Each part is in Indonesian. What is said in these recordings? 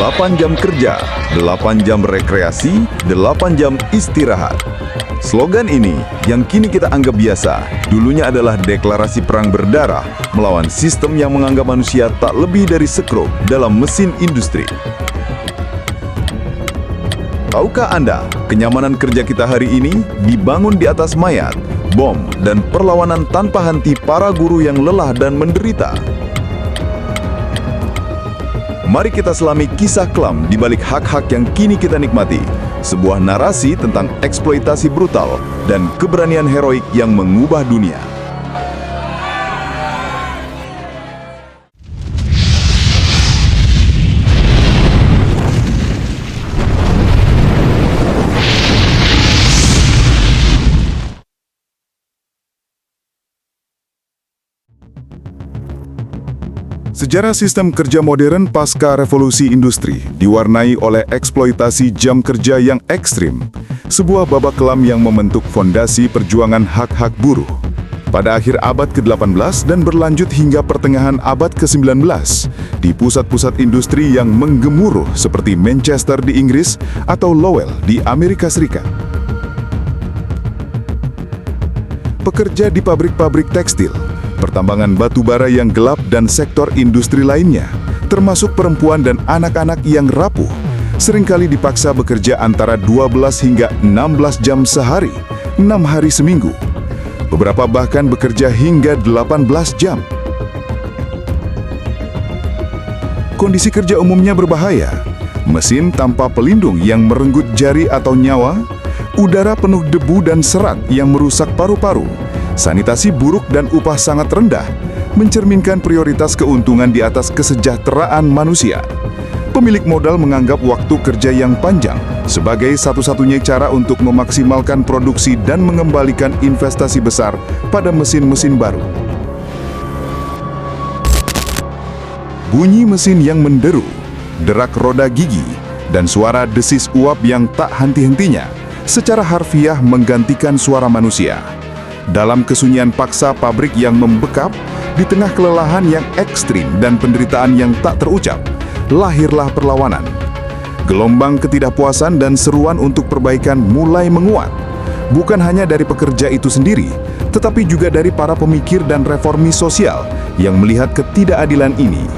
8 jam kerja, 8 jam rekreasi, 8 jam istirahat. Slogan ini yang kini kita anggap biasa, dulunya adalah deklarasi perang berdarah melawan sistem yang menganggap manusia tak lebih dari sekrup dalam mesin industri. Tahukah Anda, kenyamanan kerja kita hari ini dibangun di atas mayat, bom, dan perlawanan tanpa henti para guru yang lelah dan menderita? Mari kita selami kisah kelam di balik hak-hak yang kini kita nikmati. Sebuah narasi tentang eksploitasi brutal dan keberanian heroik yang mengubah dunia. Sejarah sistem kerja modern pasca revolusi industri diwarnai oleh eksploitasi jam kerja yang ekstrim, sebuah babak kelam yang membentuk fondasi perjuangan hak-hak buruh. Pada akhir abad ke-18 dan berlanjut hingga pertengahan abad ke-19, di pusat-pusat industri yang menggemuruh seperti Manchester di Inggris atau Lowell di Amerika Serikat. Pekerja di pabrik-pabrik tekstil, pertambangan batu bara yang gelap dan sektor industri lainnya, termasuk perempuan dan anak-anak yang rapuh, seringkali dipaksa bekerja antara 12 hingga 16 jam sehari, 6 hari seminggu. Beberapa bahkan bekerja hingga 18 jam. Kondisi kerja umumnya berbahaya. Mesin tanpa pelindung yang merenggut jari atau nyawa, udara penuh debu dan serat yang merusak paru-paru, sanitasi buruk dan upah sangat rendah, mencerminkan prioritas keuntungan di atas kesejahteraan manusia. Pemilik modal menganggap waktu kerja yang panjang sebagai satu-satunya cara untuk memaksimalkan produksi dan mengembalikan investasi besar pada mesin-mesin baru. Bunyi mesin yang menderu, derak roda gigi, dan suara desis uap yang tak henti-hentinya secara harfiah menggantikan suara manusia. Dalam kesunyian paksa pabrik yang membekap, di tengah kelelahan yang ekstrim dan penderitaan yang tak terucap, lahirlah perlawanan. Gelombang ketidakpuasan dan seruan untuk perbaikan mulai menguat, bukan hanya dari pekerja itu sendiri, tetapi juga dari para pemikir dan reformis sosial yang melihat ketidakadilan ini.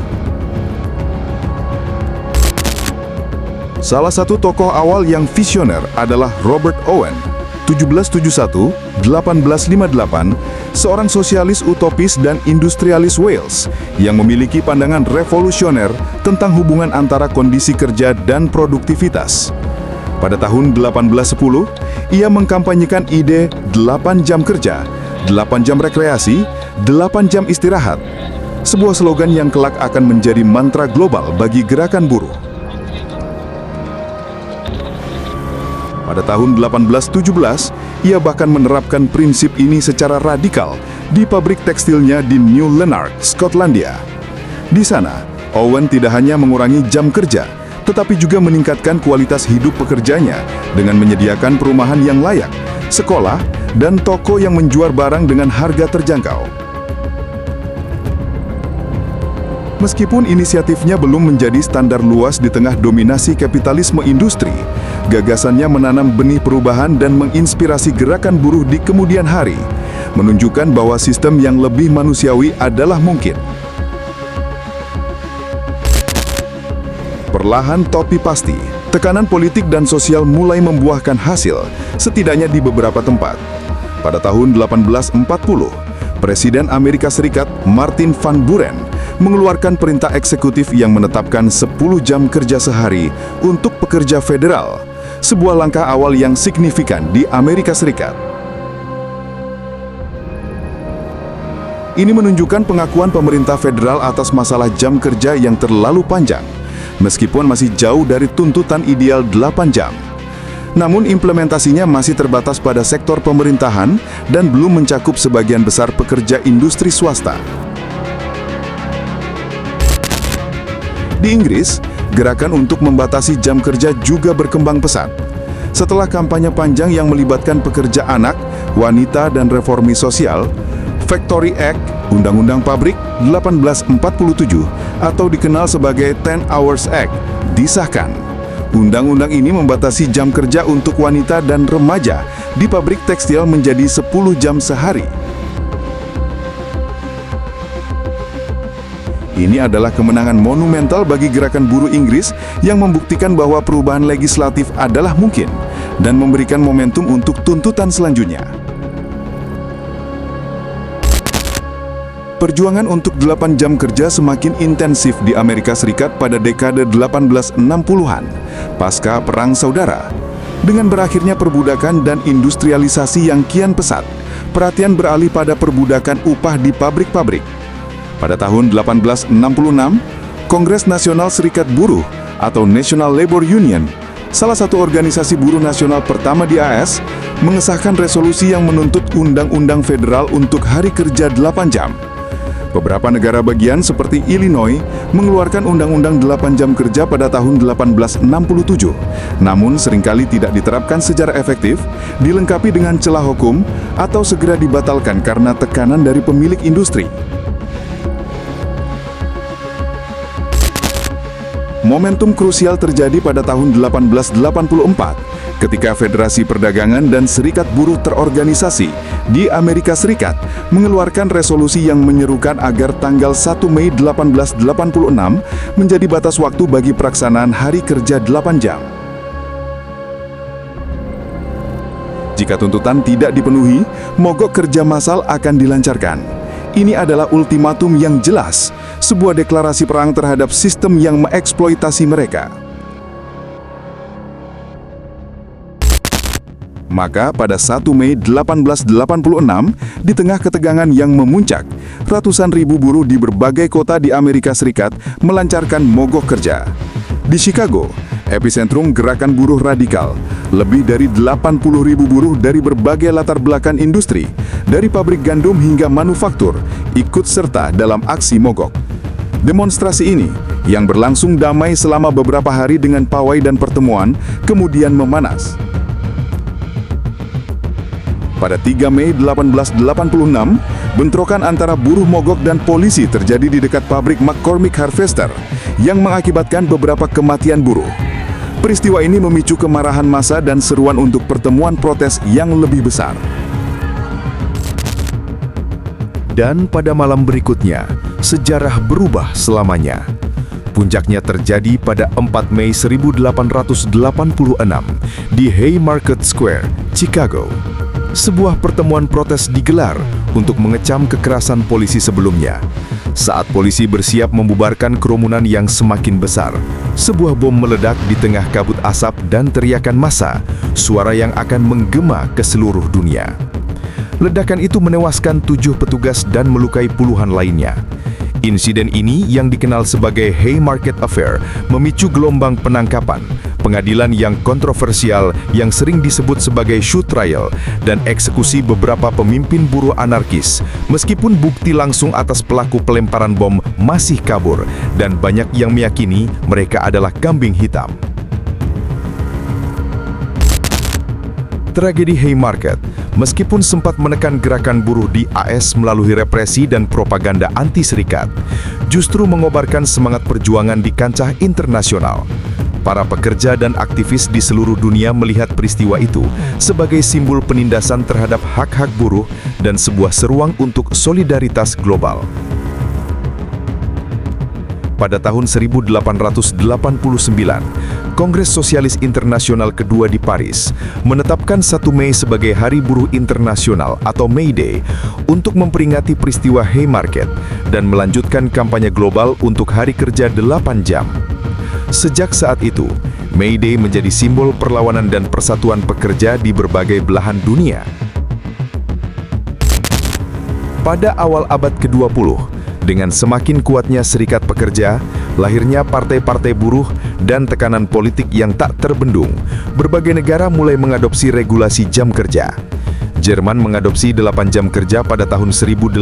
Salah satu tokoh awal yang visioner adalah Robert Owen, 1771-1858, seorang sosialis utopis dan industrialis Wales yang memiliki pandangan revolusioner tentang hubungan antara kondisi kerja dan produktivitas. Pada tahun 1810, ia mengkampanyekan ide 8 jam kerja, 8 jam rekreasi, 8 jam istirahat, sebuah slogan yang kelak akan menjadi mantra global bagi gerakan buruh. Pada tahun 1817, ia bahkan menerapkan prinsip ini secara radikal di pabrik tekstilnya di New Lanark, Skotlandia. Di sana, Owen tidak hanya mengurangi jam kerja, tetapi juga meningkatkan kualitas hidup pekerjanya dengan menyediakan perumahan yang layak, sekolah, dan toko yang menjual barang dengan harga terjangkau. Meskipun inisiatifnya belum menjadi standar luas di tengah dominasi kapitalisme industri, gagasannya menanam benih perubahan dan menginspirasi gerakan buruh di kemudian hari, menunjukkan bahwa sistem yang lebih manusiawi adalah mungkin. Perlahan tapi pasti, tekanan politik dan sosial mulai membuahkan hasil, setidaknya di beberapa tempat. Pada tahun 1840, Presiden Amerika Serikat Martin Van Buren mengeluarkan perintah eksekutif yang menetapkan 10 jam kerja sehari untuk pekerja federal, sebuah langkah awal yang signifikan di Amerika Serikat. Ini menunjukkan pengakuan pemerintah federal atas masalah jam kerja yang terlalu panjang, meskipun masih jauh dari tuntutan ideal 8 jam. Namun implementasinya masih terbatas pada sektor pemerintahan dan belum mencakup sebagian besar pekerja industri swasta. Di Inggris, gerakan untuk membatasi jam kerja juga berkembang pesat. Setelah kampanye panjang yang melibatkan pekerja anak, wanita, dan reformis sosial, Factory Act, Undang-Undang Pabrik 1847, atau dikenal sebagai 10 Hours Act disahkan. Undang-undang ini membatasi jam kerja untuk wanita dan remaja di pabrik tekstil menjadi 10 jam sehari. Ini adalah kemenangan monumental bagi gerakan buruh Inggris yang membuktikan bahwa perubahan legislatif adalah mungkin dan memberikan momentum untuk tuntutan selanjutnya. Perjuangan untuk 8 jam kerja semakin intensif di Amerika Serikat pada dekade 1860-an, pasca Perang Saudara. Dengan berakhirnya perbudakan dan industrialisasi yang kian pesat, perhatian beralih pada perbudakan upah di pabrik-pabrik. Pada tahun 1866, Kongres Nasional Serikat Buruh atau National Labor Union, salah satu organisasi buruh nasional pertama di AS, mengesahkan resolusi yang menuntut undang-undang federal untuk hari kerja 8 jam. Beberapa negara bagian seperti Illinois mengeluarkan undang-undang 8 jam kerja pada tahun 1867, namun seringkali tidak diterapkan secara efektif, dilengkapi dengan celah hukum, atau segera dibatalkan karena tekanan dari pemilik industri. Momentum krusial terjadi pada tahun 1884, ketika Federasi Perdagangan dan Serikat Buruh terorganisasi di Amerika Serikat mengeluarkan resolusi yang menyerukan agar tanggal 1 Mei 1886 menjadi batas waktu bagi pelaksanaan hari kerja 8 jam. Jika tuntutan tidak dipenuhi, mogok kerja massal akan dilancarkan. Ini adalah ultimatum yang jelas, sebuah deklarasi perang terhadap sistem yang mengeksploitasi mereka. Maka pada 1 Mei 1886, di tengah ketegangan yang memuncak, ratusan ribu buruh di berbagai kota di Amerika Serikat melancarkan mogok kerja. Di Chicago, epicentrum gerakan buruh radikal, lebih dari 80.000 buruh dari berbagai latar belakang industri, dari pabrik gandum hingga manufaktur, ikut serta dalam aksi mogok. Demonstrasi ini, yang berlangsung damai selama beberapa hari dengan pawai dan pertemuan, kemudian memanas. Pada 3 Mei 1886, bentrokan antara buruh mogok dan polisi terjadi di dekat pabrik McCormick Harvester yang mengakibatkan beberapa kematian buruh. Peristiwa ini memicu kemarahan massa dan seruan untuk pertemuan protes yang lebih besar. Dan pada malam berikutnya, sejarah berubah selamanya. Puncaknya terjadi pada 4 Mei 1886 di Haymarket Square, Chicago. Sebuah pertemuan protes digelar untuk mengecam kekerasan polisi sebelumnya. Saat polisi bersiap membubarkan kerumunan yang semakin besar, sebuah bom meledak di tengah kabut asap dan teriakan massa, suara yang akan menggema ke seluruh dunia. Ledakan itu menewaskan 7 petugas dan melukai puluhan lainnya. Insiden ini yang dikenal sebagai Haymarket Affair memicu gelombang penangkapan, pengadilan yang kontroversial yang sering disebut sebagai shoot trial, dan eksekusi beberapa pemimpin buruh anarkis, meskipun bukti langsung atas pelaku pelemparan bom masih kabur, dan banyak yang meyakini mereka adalah kambing hitam. Tragedi Haymarket, meskipun sempat menekan gerakan buruh di AS melalui represi dan propaganda anti-serikat, justru mengobarkan semangat perjuangan di kancah internasional. Para pekerja dan aktivis di seluruh dunia melihat peristiwa itu sebagai simbol penindasan terhadap hak-hak buruh dan sebuah seruan untuk solidaritas global. Pada tahun 1889, Kongres Sosialis Internasional kedua di Paris menetapkan 1 Mei sebagai Hari Buruh Internasional atau May Day untuk memperingati peristiwa Haymarket dan melanjutkan kampanye global untuk Hari Kerja 8 Jam. Sejak saat itu, May Day menjadi simbol perlawanan dan persatuan pekerja di berbagai belahan dunia. Pada awal abad ke-20, dengan semakin kuatnya serikat pekerja, lahirnya partai-partai buruh, dan tekanan politik yang tak terbendung, berbagai negara mulai mengadopsi regulasi jam kerja. Jerman mengadopsi 8 jam kerja pada tahun 1818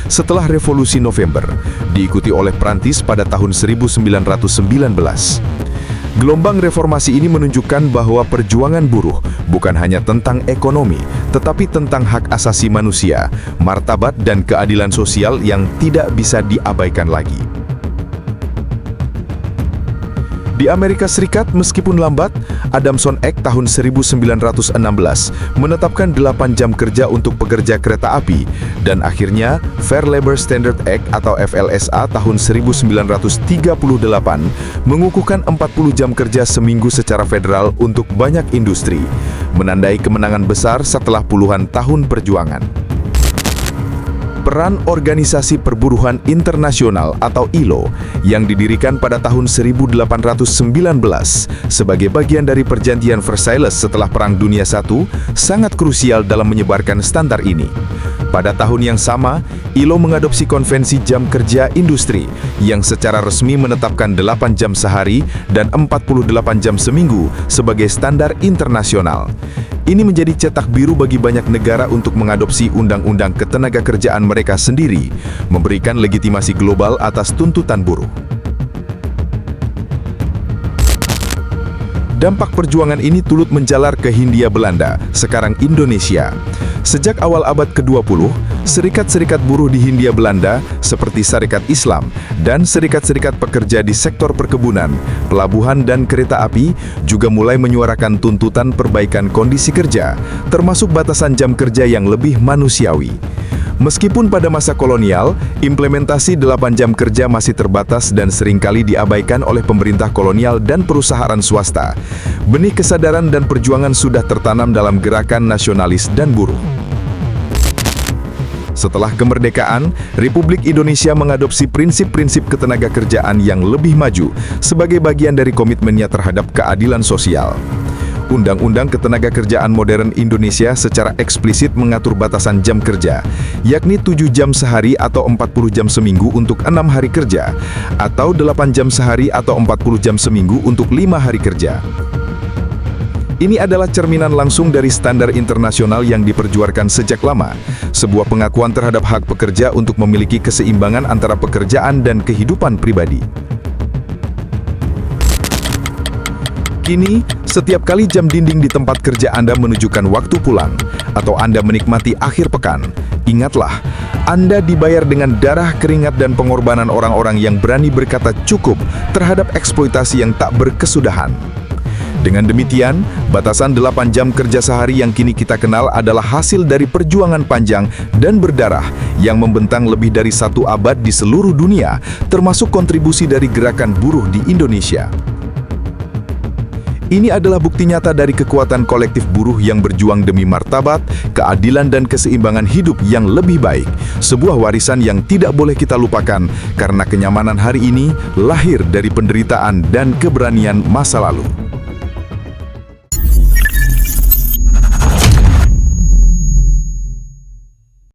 setelah Revolusi November, diikuti oleh Prancis pada tahun 1919. Gelombang reformasi ini menunjukkan bahwa perjuangan buruh bukan hanya tentang ekonomi, tetapi tentang hak asasi manusia, martabat dan keadilan sosial yang tidak bisa diabaikan lagi. Di Amerika Serikat, meskipun lambat, Adamson Act tahun 1916 menetapkan 8 jam kerja untuk pekerja kereta api, dan akhirnya Fair Labor Standard Act atau FLSA tahun 1938 mengukuhkan 40 jam kerja seminggu secara federal untuk banyak industri, menandai kemenangan besar setelah puluhan tahun perjuangan. Peran Organisasi Perburuhan Internasional atau ILO yang didirikan pada tahun 1819 sebagai bagian dari Perjanjian Versailles setelah Perang Dunia I sangat krusial dalam menyebarkan standar ini. Pada tahun yang sama, ILO mengadopsi Konvensi Jam Kerja Industri yang secara resmi menetapkan 8 jam sehari dan 48 jam seminggu sebagai standar internasional. Ini menjadi cetak biru bagi banyak negara untuk mengadopsi undang-undang ketenagakerjaan mereka sendiri, memberikan legitimasi global atas tuntutan buruh. Dampak perjuangan ini turut menjalar ke Hindia Belanda, sekarang Indonesia. Sejak awal abad ke-20, serikat-serikat buruh di Hindia Belanda, seperti Serikat Islam dan serikat-serikat pekerja di sektor perkebunan, pelabuhan dan kereta api, juga mulai menyuarakan tuntutan perbaikan kondisi kerja, termasuk batasan jam kerja yang lebih manusiawi. Meskipun pada masa kolonial, implementasi 8 jam kerja masih terbatas dan seringkali diabaikan oleh pemerintah kolonial dan perusahaan swasta, benih kesadaran dan perjuangan sudah tertanam dalam gerakan nasionalis dan buruh. Setelah kemerdekaan, Republik Indonesia mengadopsi prinsip-prinsip ketenagakerjaan yang lebih maju sebagai bagian dari komitmennya terhadap keadilan sosial. Undang-Undang Ketenagakerjaan Modern Indonesia secara eksplisit mengatur batasan jam kerja, yakni 7 jam sehari atau 40 jam seminggu untuk 6 hari kerja, atau 8 jam sehari atau 40 jam seminggu untuk 5 hari kerja. Ini adalah cerminan langsung dari standar internasional yang diperjuarkan sejak lama, sebuah pengakuan terhadap hak pekerja untuk memiliki keseimbangan antara pekerjaan dan kehidupan pribadi. Kini, setiap kali jam dinding di tempat kerja Anda menunjukkan waktu pulang, atau Anda menikmati akhir pekan, ingatlah, Anda dibayar dengan darah, keringat, dan pengorbanan orang-orang yang berani berkata cukup terhadap eksploitasi yang tak berkesudahan. Dengan demikian, batasan 8 jam kerja sehari yang kini kita kenal adalah hasil dari perjuangan panjang dan berdarah yang membentang lebih dari 1 abad di seluruh dunia, termasuk kontribusi dari gerakan buruh di Indonesia. Ini adalah bukti nyata dari kekuatan kolektif buruh yang berjuang demi martabat, keadilan dan keseimbangan hidup yang lebih baik. Sebuah warisan yang tidak boleh kita lupakan karena kenyamanan hari ini lahir dari penderitaan dan keberanian masa lalu.